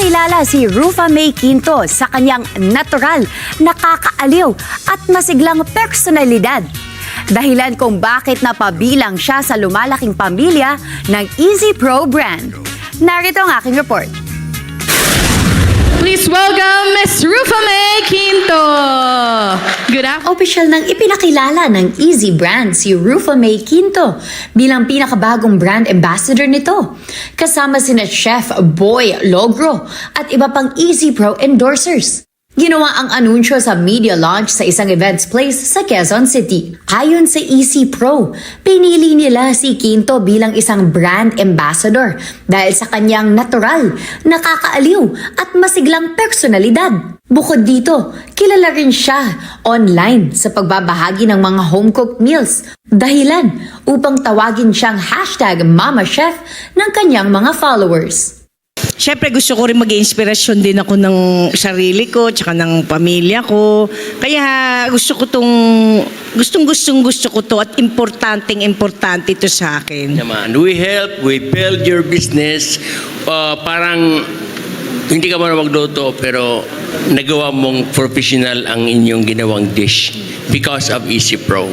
Ipinakilala si Rufa May Quinto sa kanyang natural, nakakaaliw at masiglang personalidad. Dahilan kung bakit napabilang siya sa lumalaking pamilya ng Easy Pro brand. Narito ang aking report. Please welcome Ms. Rufa May Quinto. Good afternoon. Opisyal nang ipinakilala ng Easy brand si Rufa May Quinto bilang pinakabagong brand ambassador nito. Kasama sina Chef Boy Logro at iba pang Easy Pro endorsers. Ginawa ang anunsyo sa media launch sa isang events place sa Quezon City. Ayon sa Easy Pro, pinili nila si Quinto bilang isang brand ambassador dahil sa kanyang natural, nakakaaliw at masiglang personalidad. Bukod dito, kilala rin siya online sa pagbabahagi ng mga home-cooked meals. Dahilan upang tawagin siyang #MamaChef ng kanyang mga followers. Siyempre gusto ko rin mag-inspirasyon din ako ng sarili ko tsaka ng pamilya ko. Kaya gusto ko to at importante ito sa akin. Naman, we help, we build your business. Parang hindi ka man magluto pero nagawa mong professional ang inyong ginawang dish because of Easy Pro.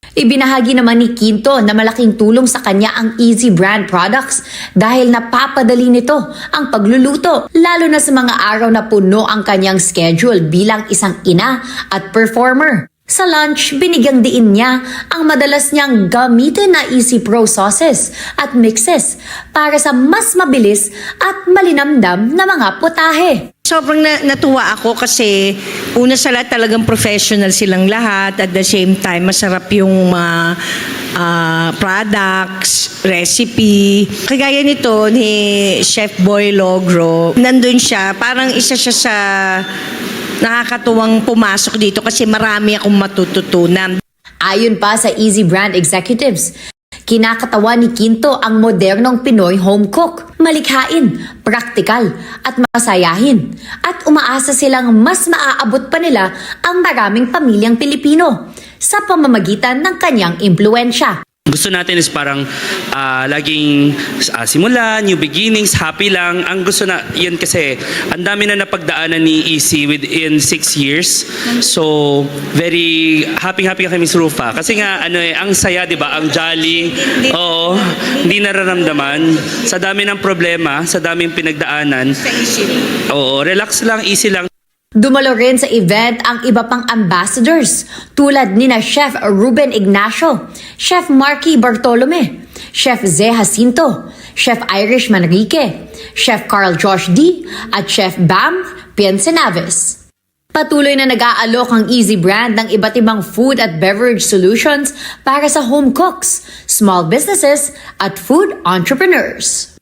Ibinahagi naman ni Quinto na malaking tulong sa kanya ang Easy brand products dahil napapadali nito ang pagluluto, lalo na sa mga araw na puno ang kanyang schedule bilang isang ina at performer. Sa lunch, binigyang diin niya ang madalas niyang gamitin na Easy Pro sauces at mixes para sa mas mabilis at malinamdam na mga putahe. Sobrang natuwa ako kasi una sa lahat talagang professional silang lahat. At the same time, masarap yung products, recipe. Kagaya nito ni Chef Boy Logro, nandun siya, parang isa siya sa nakakatuwang pumasok dito kasi marami akong matututunan. Ayon pa sa Easy brand executives, kinakatawan ni Quinto ang modernong Pinoy home cook. Malikhain, praktikal at masayahin. At umaasa silang mas maaabot pa nila ang maraming pamilyang Pilipino sa pamamagitan ng kanyang impluensya. Gusto natin is parang laging simula, new beginnings, happy lang. Ang gusto na, yun kasi, ang dami na napagdaanan ni Easy within 6 years. So, very happy kami Miss Rufa. Kasi nga, ang saya, di ba? Ang jolly. Oo, hindi nararamdaman. Sa dami ng problema, sa daming pinagdaanan. Oo, relax lang, easy lang. Dumalo rin sa event ang iba pang ambassadors tulad nina Chef Ruben Ignacio, Chef Marky Bartolome, Chef Ze Jacinto, Chef Irish Manrique, Chef Carl Josh D at Chef Bam Piensenaves. Patuloy na nag-aalok ang Easy brand ng iba't ibang food at beverage solutions para sa home cooks, small businesses at food entrepreneurs.